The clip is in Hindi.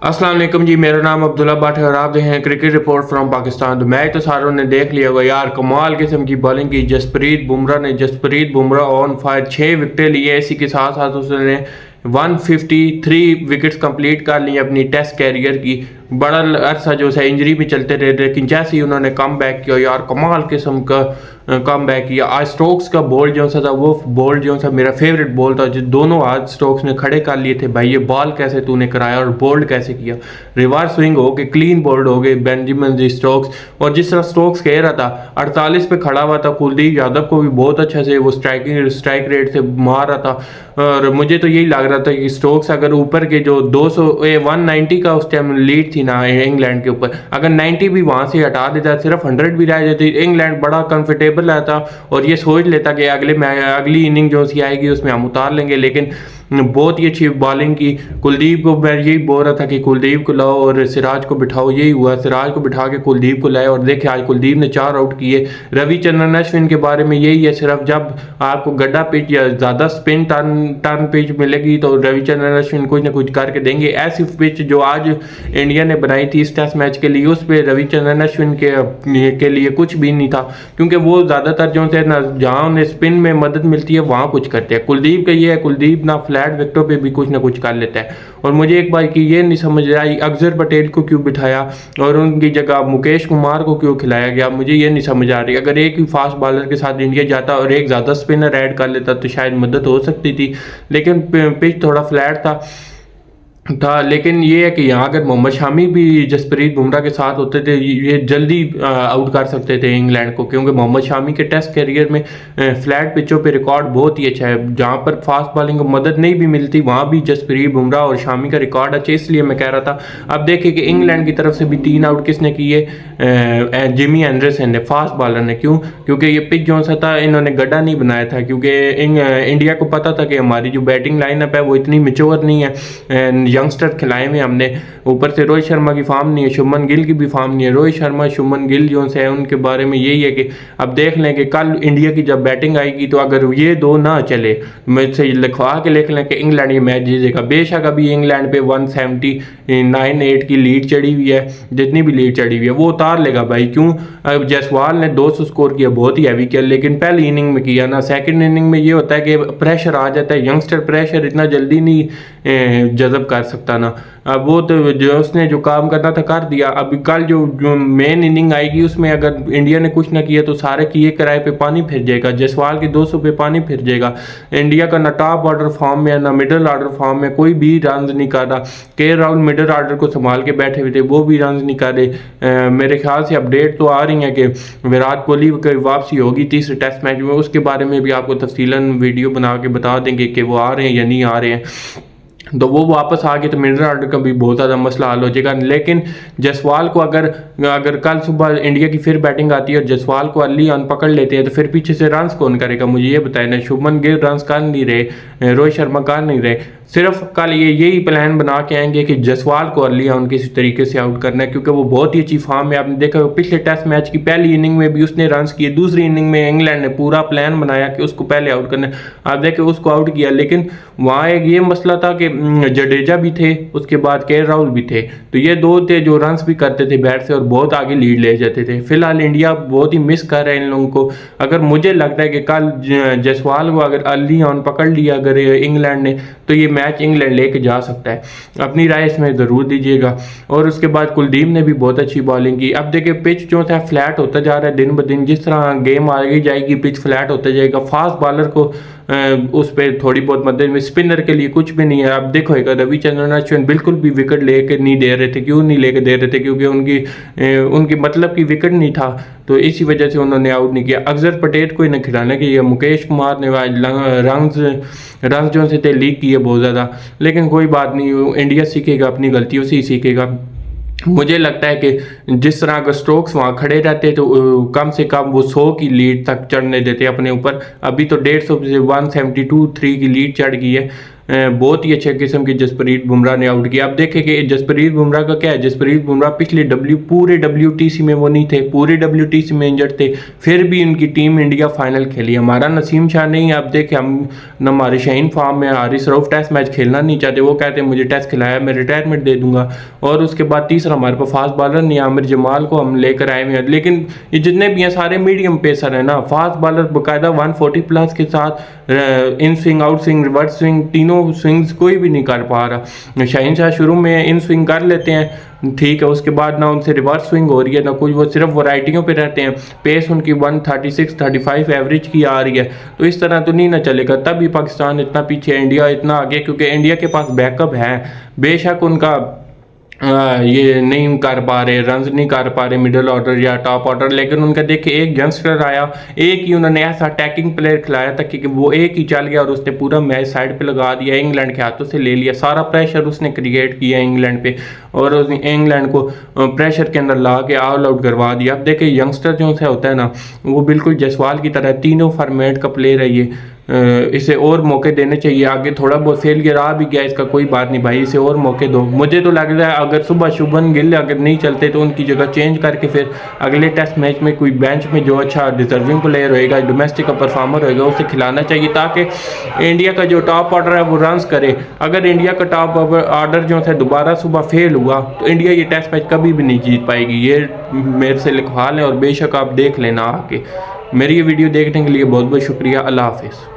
अस्सलाम वालेकुम जी। मेरा नाम अब्दुल्ला भट्ट है और आप देख रहे हैं क्रिकेट रिपोर्ट फ्रॉम पाकिस्तान। तो मैच तो सारों ने देख लिया होगा यार, कमाल किस्म की बॉलिंग की जसप्रीत बुमराह ऑन फायर, 6 विकेटें लिए। इसी के साथ साथ उसने 153 विकेट्स कंप्लीट कर ली अपनी टेस्ट कैरियर की। बड़ा अरसा जो है इंजरी भी चलते रहे, लेकिन जैसे ही उन्होंने कम बैक किया यार, कमाल किस्म का कम बैक किया। आज स्टोक्स का बॉल जो सा था, वो बॉल जो सा मेरा फेवरेट बॉल था, जो दोनों हाथ स्टोक्स ने खड़े कर लिए थे। भाई ये बॉल कैसे तूने कराया और बोल्ड कैसे किया, रिवर्स स्विंग हो गए, क्लीन बोल्ड हो गए बेंजामिन स्टोक्स। और जिस तरह स्टोक्स कह रहा था, 48 पे खड़ा हुआ था, कुलदीप यादव को भी बहुत अच्छा से वो स्ट्राइक रेट से मार रहा था। और मुझे तो यही लग रहा था कि स्टोक्स अगर ऊपर के जो 190 का उस टाइम लीड थी ना इंग्लैंड के ऊपर, अगर 90 भी वहां से हटा देता, सिर्फ 100 भी रह जाती, इंग्लैंड बड़ा कंफर्टेबल रहता और ये सोच लेता कि अगली इनिंग जो सी आएगी उसमें हम उतार लेंगे। लेकिन बहुत ही अच्छी बॉलिंग की कुलदीप को। मैं यही बोल रहा था कि कुलदीप को लाओ और सिराज को बिठाओ, यही हुआ। सिराज को बिठा के कुलदीप को लाए और देखे आज कुलदीप ने 4 आउट किए। रविचंद्रन अश्विन के बारे में यही है, सिर्फ जब आपको गड्ढा पिच या ज़्यादा स्पिन टर्न पिच मिलेगी तो रविचंद्रन अश्विन कुछ ना कुछ करके देंगे। ऐसी पिच जो आज इंडिया ने बनाई थी इस टेस्ट मैच के लिए, उस पर रविचंद्रन अश्विन के लिए कुछ भी नहीं था, क्योंकि वो ज़्यादातर जो है ना, जहाँ उन्हें स्पिन में मदद मिलती है वहाँ कुछ करते हैं। कुलदीप का ये है, कुलदीप ना फ्लैट विकेटों पे भी कुछ ना कुछ कर लेता है। और मुझे एक बार की ये नहीं समझ आई, अक्षर पटेल को क्यों बिठाया और उनकी जगह मुकेश कुमार को क्यों खिलाया गया, मुझे ये नहीं समझ आ रही। अगर एक ही फास्ट बॉलर के साथ इंडिया जाता और एक ज़्यादा स्पिनर ऐड कर लेता तो शायद मदद हो सकती थी, लेकिन पिच थोड़ा फ्लैट था। लेकिन ये है कि यहाँ अगर मोहम्मद शामी भी जसप्रीत बुमराह के साथ होते थे, ये जल्दी आउट कर सकते थे इंग्लैंड को, क्योंकि मोहम्मद शामी के टेस्ट करियर में फ्लैट पिचों पे रिकॉर्ड बहुत ही अच्छा है। जहाँ पर फास्ट बॉलिंग को मदद नहीं भी मिलती, वहाँ भी जसप्रीत बुमराह और शामी का रिकॉर्ड अच्छा, इसलिए मैं कह रहा था। अब देखिए कि इंग्लैंड की तरफ से भी 3 आउट किसने किए, जिमी एंडरसन ने, फास्ट बॉलर ने। क्यों? क्योंकि ये पिच जो सा था इन्होंने गड्ढा नहीं बनाया था, क्योंकि इंडिया को पता था कि हमारी जो बैटिंग लाइनअप है वो इतनी मिच्योर नहीं है। यंगस्टर खिलाए हुए हमने, ऊपर से रोहित शर्मा की फॉर्म नहीं है, शुभमन गिल की भी फॉर्म नहीं है। रोहित शर्मा शुभमन गिल जो है उनके बारे में यही है कि अब देख लें कि कल इंडिया की जब बैटिंग आएगी तो अगर ये दो ना चले, मुझसे लिखवा के लिख लें कि इंग्लैंड ये मैच जीतेगा। बेशक अभी इंग्लैंड पे 179-8 की लीड चढ़ी हुई है, जितनी भी लीड चढ़ी हुई है वो उतार लेगा भाई। क्यों? अब जयसवाल ने 200 स्कोर किया, बहुत ही हैवी किया, लेकिन पहली इनिंग में किया ना। सेकंड इनिंग में ये होता है कि प्रेशर आ जाता है, यंगस्टर प्रेशर इतना जल्दी नहीं जज़ब कर सकता ना। अब वो तो जो उसने जो काम करना था कर दिया। अब कल जो मेन इनिंग आएगी उसमें अगर इंडिया ने कुछ ना किया तो सारे किए किराए पे पानी फिर जाएगा, जयसवाल के 200 पे पानी फिर जाएगा। इंडिया का ना टॉप ऑर्डर फॉर्म में ना मिडिल ऑर्डर फॉर्म में, कोई भी रन नहीं कर रहा। के राहुल मिडिल ऑर्डर को संभाल के बैठे हुए थे, वो भी रन नहीं कर रहे। मेरे ख्याल से अपडेट तो आ रही है कि विराट कोहली की वापसी होगी तीसरे टेस्ट मैच में, उसके बारे में भी आपको तफसीलन वीडियो बना के बता देंगे कि वो आ रहे हैं या नहीं आ रहे हैं। तो वो वापस आ गए तो मिडिल ऑर्डर का भी बहुत ज़्यादा मसला हल हो जाएगा। लेकिन जयसवाल को अगर कल सुबह इंडिया की फिर बैटिंग आती है और जयसवाल को अर्ली ऑन पकड़ लेते हैं तो फिर पीछे से रन्स कौन करेगा, मुझे ये बताया ना। शुभमन गिल रन्स कर नहीं रहे, रोहित शर्मा कर नहीं रहे। सिर्फ कल यही प्लान बना के आएंगे कि जयसवाल को अर्ली ऑन किसी तरीके से आउट करना है, क्योंकि वो बहुत ही अच्छी फॉर्म में। आपने देखा पिछले टेस्ट मैच की पहली इनिंग में भी उसने रन्स किए, दूसरी इनिंग में इंग्लैंड ने पूरा प्लान बनाया कि उसको पहले आउट करना है। आप देखें उसको आउट किया, लेकिन वहाँ एक ये मसला था कि जडेजा भी थे, उसके बाद के राहुल भी थे, तो ये दो थे जो रन्स भी करते थे बैट से और बहुत आगे लीड ले जाते थे। फिलहाल इंडिया बहुत ही मिस कर रहा है इन लोगों को। अगर मुझे लगता है कि कल जयसवाल को अगर अर्ली ऑन पकड़ लिया अगर इंग्लैंड ने, तो ये मैच इंग्लैंड लेके जा सकता है। अपनी राय इसमें ज़रूर दीजिएगा। और उसके बाद कुलदीप ने भी बहुत अच्छी बॉलिंग की। अब देखिए पिच जो था फ्लैट होता जा रहा है दिन ब दिन, जिस तरह गेम आगे जाएगी पिच फ्लैट होता जाएगा। फास्ट बॉलर को उस पर थोड़ी बहुत मदद में, स्पिनर के लिए कुछ भी नहीं है। अब देखो रविचंद्रन अश्विन बिल्कुल भी विकेट लेके नहीं दे रहे थे। क्यों नहीं लेके दे रहे थे? क्योंकि उनकी मतलब की विकेट नहीं था, तो इसी वजह से उन्होंने आउट नहीं किया। अक्षर पटेल को इन्हें खिलाने के लिए मुकेश कुमार ने रन जो से लीक किए बहुत ज़्यादा, लेकिन कोई बात नहीं, इंडिया सीखेगा, अपनी गलतियों से ही सीखेगा। मुझे लगता है कि जिस तरह अगर स्टोक्स वहाँ खड़े रहते तो कम से कम वो 100 की लीड तक चढ़ने देते अपने ऊपर। अभी तो 150 से 172-3 की लीड चढ़ गई है। बहुत ही अच्छे किस्म की जसप्रीत बुमराह ने आउट किया। अब देखें कि जसप्रीत बुमराह का क्या है, जसप्रीत बुमराह पिछले पूरे WTC में वो नहीं थे, पूरे WTC में इंजर्ड थे, फिर भी उनकी टीम इंडिया फाइनल खेली। हमारा नसीम शाह नहीं। अब देखें न हमारे शाहीन फार्म में हारिस रऊफ टेस्ट मैच खेलना नहीं चाहते, वो कहते हैं मुझे टेस्ट खिलाया मैं रिटायरमेंट दे दूंगा। और उसके बाद तीसरा हमारे पास फास्ट बॉलर नहीं, आमिर जमाल को हम लेकर आए हुए हैं। लेकिन ये जितने भी हैं सारे मीडियम पेसर हैं ना, फास्ट बॉलर बाकायदा 140 प्लस के साथ in swing out swing reverse swing तीनों स्विंग्स कोई भी नहीं कर पा रहा। शाहीन शाह शुरू में इन स्विंग कर लेते हैं ठीक है, उसके बाद ना उनसे रिवर्स स्विंग हो रही है ना कुछ, वो सिर्फ वैरायटियों पे रहते हैं। पेस उनकी 136-35 एवरेज की आ रही है, तो इस तरह तो नहीं ना चलेगा। तभी पाकिस्तान इतना पीछे, इंडिया इतना आगे, क्योंकि इंडिया के पास बैकअप है। बेशक उनका ये नहीं कर पा रहे, रन्स नहीं कर पा रहे मिडिल ऑर्डर या टॉप ऑर्डर, लेकिन उनका देखिए एक यंगस्टर आया, एक ही उन्होंने ऐसा अटैकिंग प्लेयर खिलाया था कि वो एक ही चल गया और उसने पूरा मैच साइड पे लगा दिया, इंग्लैंड के हाथों से ले लिया। सारा प्रेशर उसने क्रिएट किया इंग्लैंड पे और उसने इंग्लैंड को प्रेशर के अंदर ला के ऑल आउट करवा दिया। अब देखिए यंगस्टर जो से होता है ना, वो बिल्कुल जसवाल की तरह तीनों फॉर्मेट का प्लेयर है ये। इसे और मौके देने चाहिए। आगे थोड़ा बहुत फेलियर आ भी गया, इसका कोई बात नहीं भाई, इसे और मौके दो। मुझे तो लग रहा है अगर सुबह शुभमन गिल अगर नहीं चलते तो उनकी जगह चेंज करके फिर अगले टेस्ट मैच में कोई बेंच में जो अच्छा डिजर्विंग प्लेयर होएगा, डोमेस्टिक का परफॉर्मर होएगा, उसे खिलाना चाहिए ताकि इंडिया का जो टॉप ऑर्डर है वो रन्स करे। अगर इंडिया का टॉप ऑर्डर जो है दोबारा सुबह फेल हुआ तो इंडिया ये टेस्ट मैच कभी भी नहीं जीत पाएगी। ये मेरे से लिखवा लें और बेशक आप देख लेना आके। मेरी ये वीडियो देखने के लिए बहुत बहुत शुक्रिया। अल्लाह हाफिज़।